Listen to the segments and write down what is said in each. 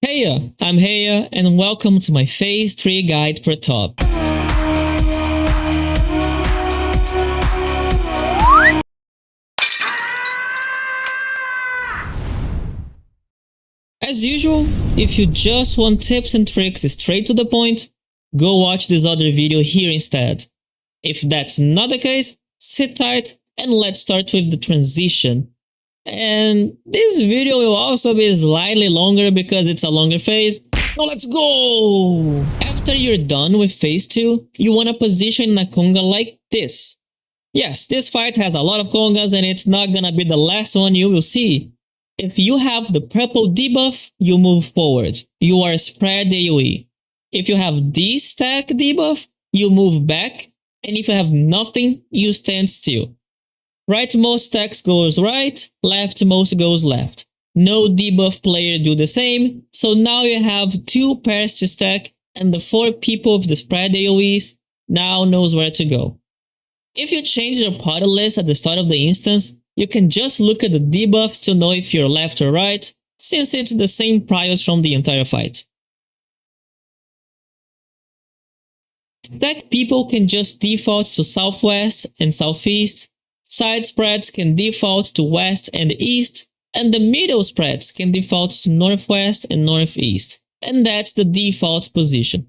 Heya, I'm Heya, and welcome to my Phase 3 guide for top. As usual, if you just want tips and tricks straight to the point, go watch this other video here instead. If that's not the case, sit tight and let's start with the transition. And this video will also be slightly longer because it's a longer phase, so let's go! After you're done with phase 2, you want to position in a conga like this. Yes, this fight has a lot of congas and it's not gonna be the last one you will see. If you have the purple debuff, you move forward. You are spread AoE. If you have this stack debuff, you move back, and if you have nothing, you stand still. Rightmost stacks goes right, leftmost goes left. No debuff player do the same, so now you have 2 pairs to stack, and the 4 people with the spread AoEs now knows where to go. If you change your party list at the start of the instance, you can just look at the debuffs to know if you're left or right, since it's the same priors from the entire fight. Stack people can just default to southwest and southeast, side spreads can default to west and east, and the middle spreads can default to northwest and northeast, and that's the default position.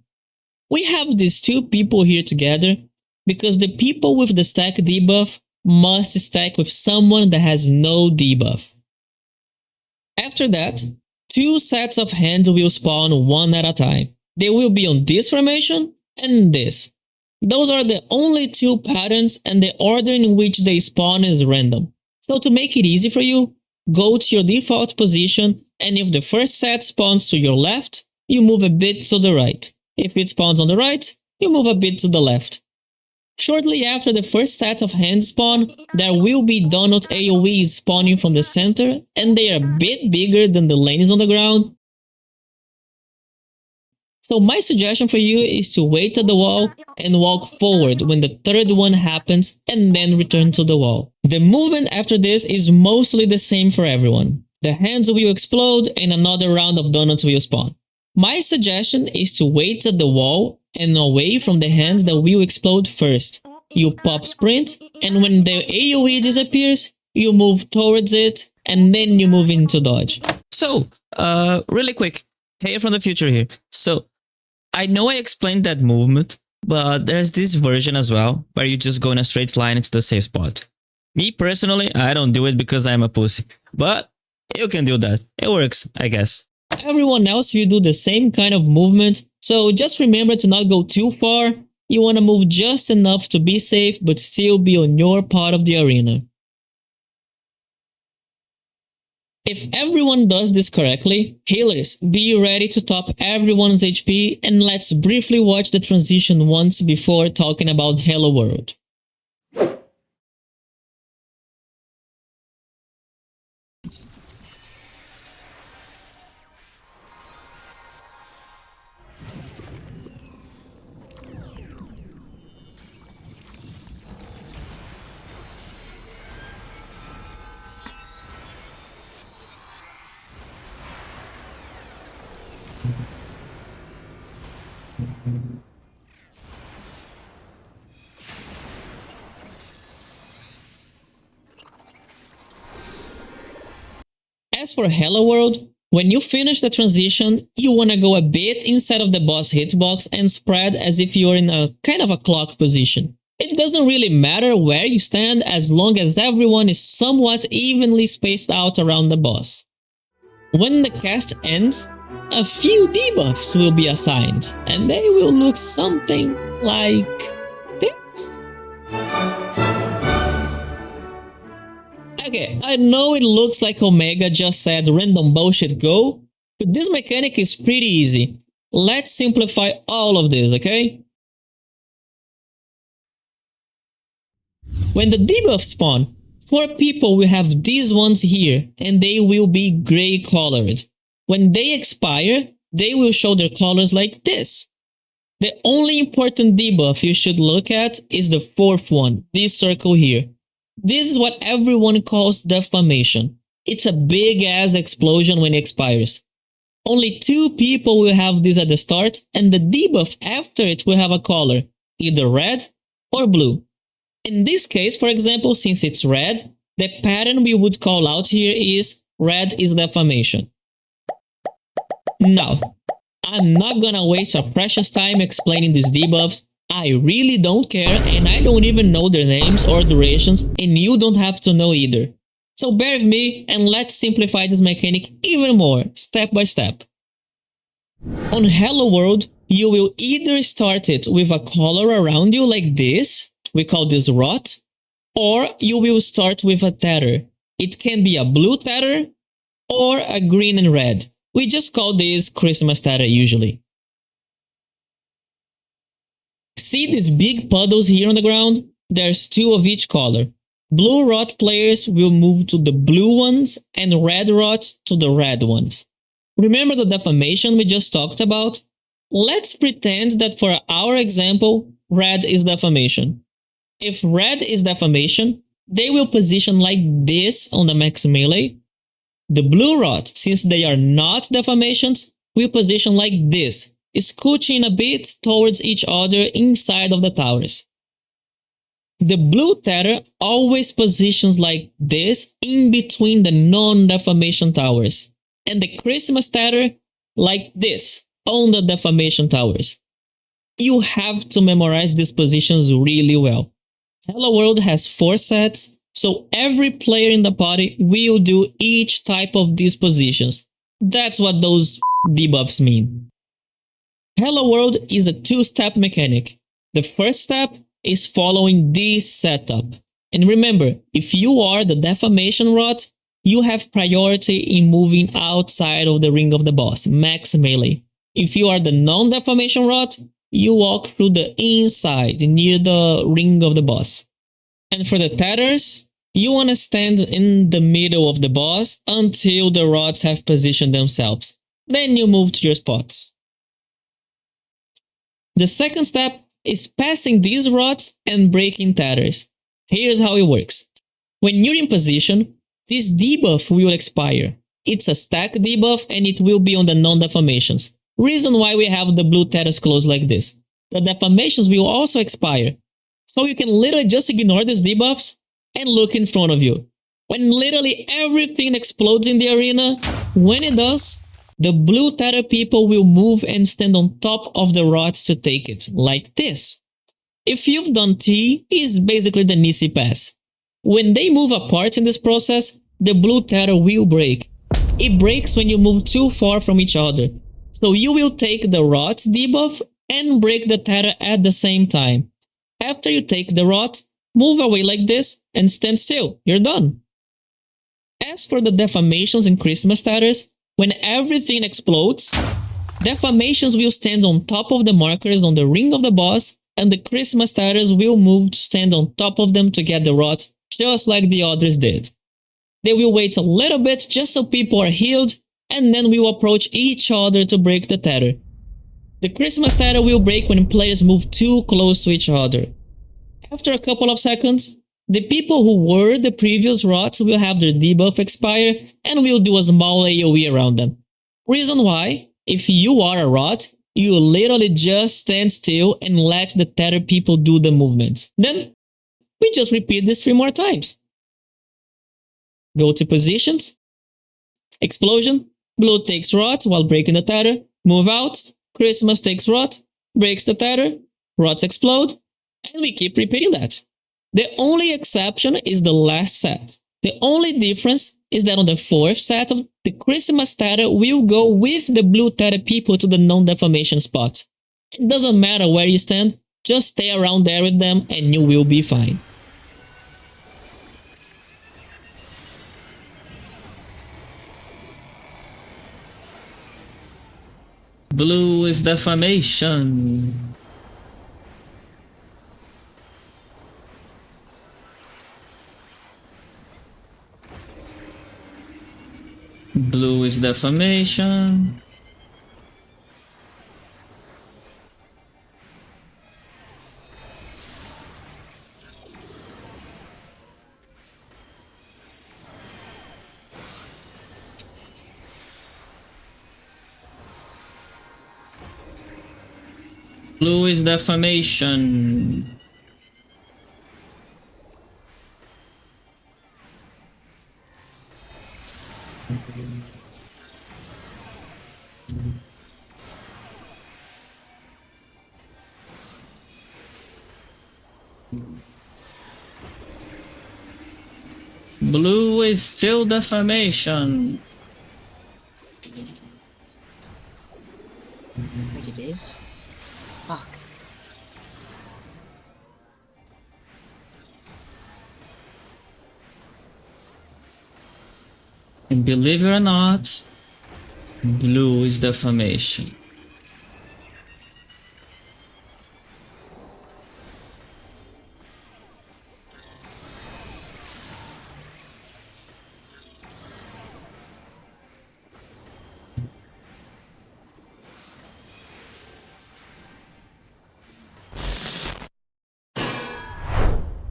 We have these 2 people here together because the people with the stack debuff must stack with someone that has no debuff. After that, 2 sets of hands will spawn one at a time. They will be on this formation and this. Those are the only 2 patterns, and the order in which they spawn is random. So to make it easy for you, go to your default position, and if the first set spawns to your left, you move a bit to the right. If it spawns on the right, you move a bit to the left. Shortly after the first set of hands spawn, there will be donut AoEs spawning from the center, and they are a bit bigger than the lanes on the ground. So my suggestion for you is to wait at the wall and walk forward when the 3rd one happens and then return to the wall. The movement after this is mostly the same for everyone. The hands will explode and another round of donuts will spawn. My suggestion is to wait at the wall and away from the hands that will explode first. You pop sprint, and when the AoE disappears, you move towards it, and then you move into dodge. So, really quick, Heya from the future here. So, I know I explained that movement, but there's this version as well, where you just go in a straight line to the safe spot. Me personally, I don't do it because I'm a pussy, but you can do that. It works, I guess. Everyone else will do the same kind of movement, so just remember to not go too far. You want to move just enough to be safe but still be on your part of the arena. If everyone does this correctly, healers, be ready to top everyone's HP, and let's briefly watch the transition once before talking about Hello World. As for Hello World, when you finish the transition, you wanna go a bit inside of the boss hitbox and spread as if you're in a kind of a clock position. It doesn't really matter where you stand as long as everyone is somewhat evenly spaced out around the boss. When the cast ends, a few debuffs will be assigned, and they will look something like this. Okay, I know it looks like Omega just said random bullshit go, but this mechanic is pretty easy. Let's simplify all of this, okay? When the debuffs spawn, 4 people will have these ones here, and they will be grey colored. When they expire, they will show their colors like this. The only important debuff you should look at is the 4th one, this circle here. This is what everyone calls defamation. It's a big ass explosion when it expires. Only 2 people will have this at the start, and the debuff after it will have a color, either red or blue. In this case, for example, since it's red, the pattern we would call out here is red is defamation. Now, I'm not gonna waste our precious time explaining these debuffs. I really don't care, and I don't even know their names or durations, and you don't have to know either. So bear with me and let's simplify this mechanic even more, step by step. On Hello World, you will either start it with a color around you like this, we call this rot, or you will start with a tether. It can be a blue tether or a green and red. We just call this Christmas tether usually. See these big puddles here on the ground? There's 2 of each color. Blue rot players will move to the blue ones and red rots to the red ones. Remember the defamation we just talked about? Let's pretend that for our example, red is defamation. If red is defamation, they will position like this on the max melee. The blue rot, since they are not defamations, will position like this, scooching a bit towards each other inside of the towers. The blue tether always positions like this in between the non-defamation towers, and the Christmas tether like this on the defamation towers. You have to memorize these positions really well. Hello World has 4 sets, so every player in the party will do each type of these positions. That's what those debuffs mean. Hello World is a 2-step mechanic. The first step is following this setup. And remember, if you are the defamation rot, you have priority in moving outside of the ring of the boss, max melee. If you are the non-defamation rot, you walk through the inside near the ring of the boss. And for the tethers, you want to stand in the middle of the boss until the rods have positioned themselves. Then you move to your spots. The second step is passing these rods and breaking tethers. Here's how it works. When you're in position, this debuff will expire. It's a stack debuff and it will be on the non-defamations. Reason why we have the blue tethers closed like this. The defamations will also expire. So you can literally just ignore these debuffs and look in front of you. When literally everything explodes in the arena, when it does, the blue tether people will move and stand on top of the rods to take it, like this. If you've done T, is basically the Nisi pass. When they move apart in this process, the blue tether will break. It breaks when you move too far from each other. So you will take the rot debuff and break the tether at the same time. After you take the rot, move away like this and stand still. You're done. As for the defamations and Christmas tethers, when everything explodes, defamations will stand on top of the markers on the ring of the boss, and the Christmas tethers will move to stand on top of them to get the rot, just like the others did. They will wait a little bit just so people are healed, and then will approach each other to break the tether. The Christmas tether will break when players move too close to each other. After a couple of seconds, the people who were the previous rots will have their debuff expire and will do a small AoE around them. Reason why, if you are a rot, you literally just stand still and let the tether people do the movement. Then, we just repeat this 3 more times. Go to positions, explosion, blue takes rot while breaking the tether, move out, Christmas takes rot, breaks the tether, rots explode, and we keep repeating that. The only exception is the last set. The only difference is that on the 4th set, the Christmas tether will go with the blue tether people to the non-defamation spot. It doesn't matter where you stand, just stay around there with them and you will be fine. Blue is defamation. Blue is defamation. Blue is defamation. Blue is still defamation. Wait, it is? Fuck. And believe it or not, blue is defamation.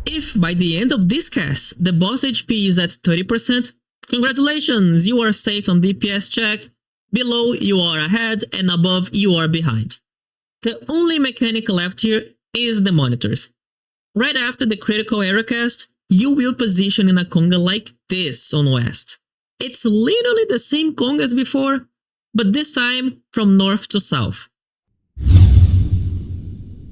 If by the end of this cast, the boss HP is at 30%, congratulations, you are safe on DPS check, below you are ahead and above you are behind. The only mechanic left here is the monitors. Right after the critical error cast, you will position in a conga like this on west. It's literally the same conga as before, but this time from north to south.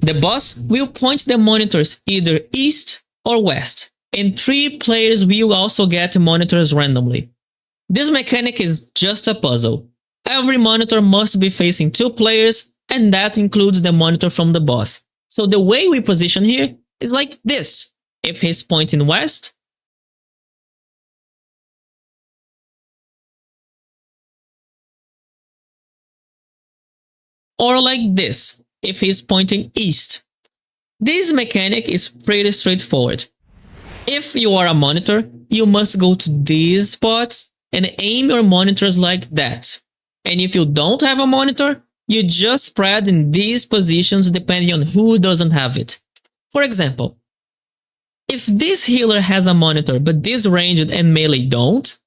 The boss will point the monitors either east or west, and 3 players will also get monitors randomly. This mechanic is just a puzzle. Every monitor must be facing 2 players, and that includes the monitor from the boss. So the way we position here is like this. If he's pointing west, or like this, if he's pointing east. This mechanic is pretty straightforward. If you are a monitor, you must go to these spots and aim your monitors like that. And if you don't have a monitor, you just spread in these positions depending on who doesn't have it. For example, if this healer has a monitor but this ranged and melee don't,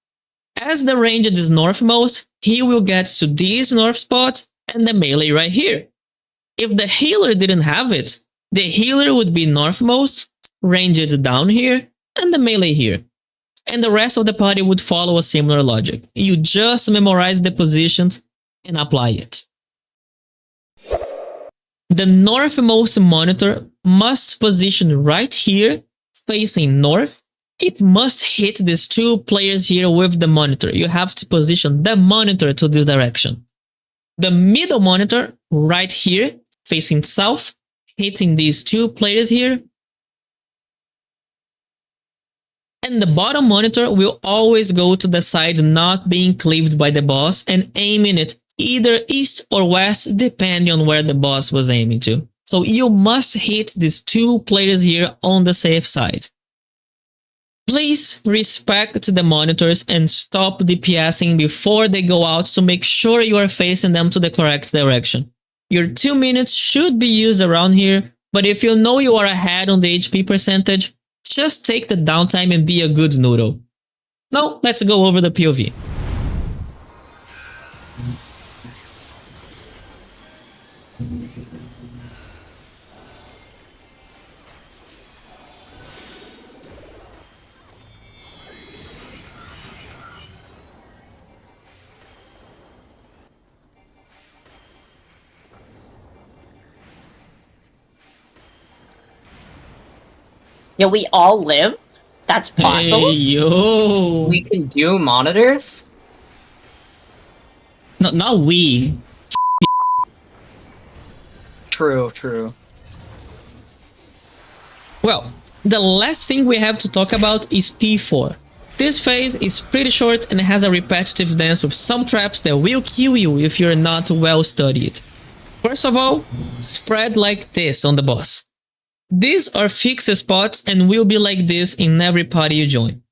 as the ranged is northmost, he will get to this north spot and the melee right here. If the healer didn't have it, the healer would be northmost, ranged down here, and the melee here. And the rest of the party would follow a similar logic. You just memorize the positions and apply it. The northmost monitor must position right here, facing north. It must hit these 2 players here with the monitor. You have to position the monitor to this direction. The middle monitor, right here, facing south, hitting these 2 players here. And the bottom monitor will always go to the side not being cleaved by the boss and aiming it either east or west depending on where the boss was aiming to. So you must hit these 2 players here on the safe side. Please respect the monitors and stop DPSing before they go out to make sure you are facing them to the correct direction. Your 2 minutes should be used around here, but if you know you are ahead on the HP percentage, just take the downtime and be a good noodle. Now, let's go over the POV. Yeah, we all live? That's possible? Hey, yo! We can do monitors? No, not we. True, true. Well, the last thing we have to talk about is P4. This phase is pretty short and has a repetitive dance with some traps that will kill you if you're not well studied. First of all, spread like this on the boss. These are fixed spots and will be like this in every party you join.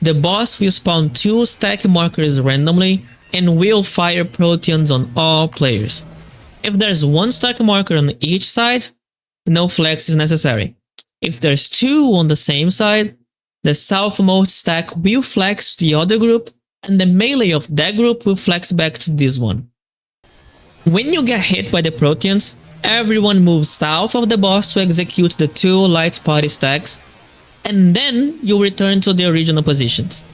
The boss will spawn 2 stack markers randomly and will fire proteans on all players. If there's 1 stack marker on each side, no flex is necessary. If there's 2 on the same side, the southmost stack will flex to the other group and the melee of that group will flex back to this one. When you get hit by the proteans, everyone moves south of the boss to execute the 2 light party stacks, and then you return to the original positions.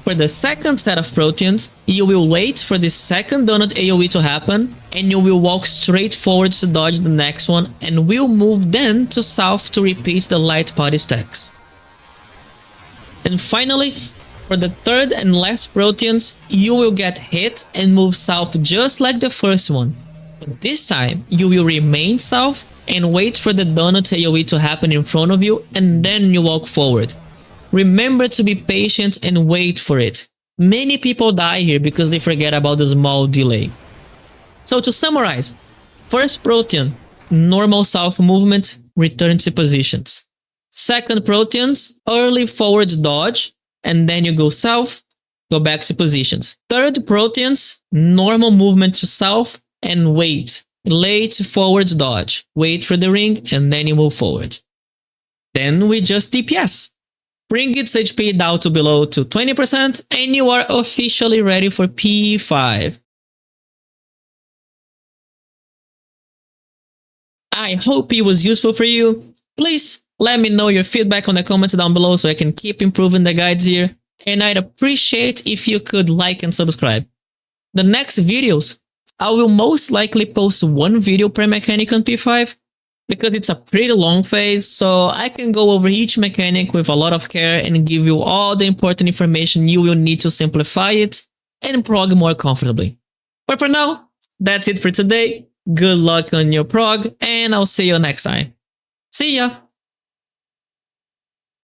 For the second set of proteins, you will wait for the second donut AoE to happen, and you will walk straight forward to dodge the next one, and will move then to south to repeat the light party stacks. And finally, for the third and last proteins, you will get hit and move south just like the first one. But this time, you will remain south and wait for the donut AoE to happen in front of you, and then you walk forward. Remember to be patient and wait for it. Many people die here because they forget about the small delay. So to summarize, first protein, normal south movement, return to positions. Second proteins, early forward dodge, and then you go south, go back to positions. Third proteins, normal movement to south and wait. Late forward dodge, wait for the ring, and then you move forward. Then we just DPS. Bring its HP down to below to 20% and you are officially ready for P5. I hope it was useful for you. Please let me know your feedback on the comments down below so I can keep improving the guides here. And I'd appreciate if you could like and subscribe. The next videos, I will most likely post 1 video per mechanic on P5. Because it's a pretty long phase, so I can go over each mechanic with a lot of care and give you all the important information you will need to simplify it and prog more comfortably. But for now, that's it for today. Good luck on your prog, and I'll see you next time. See ya!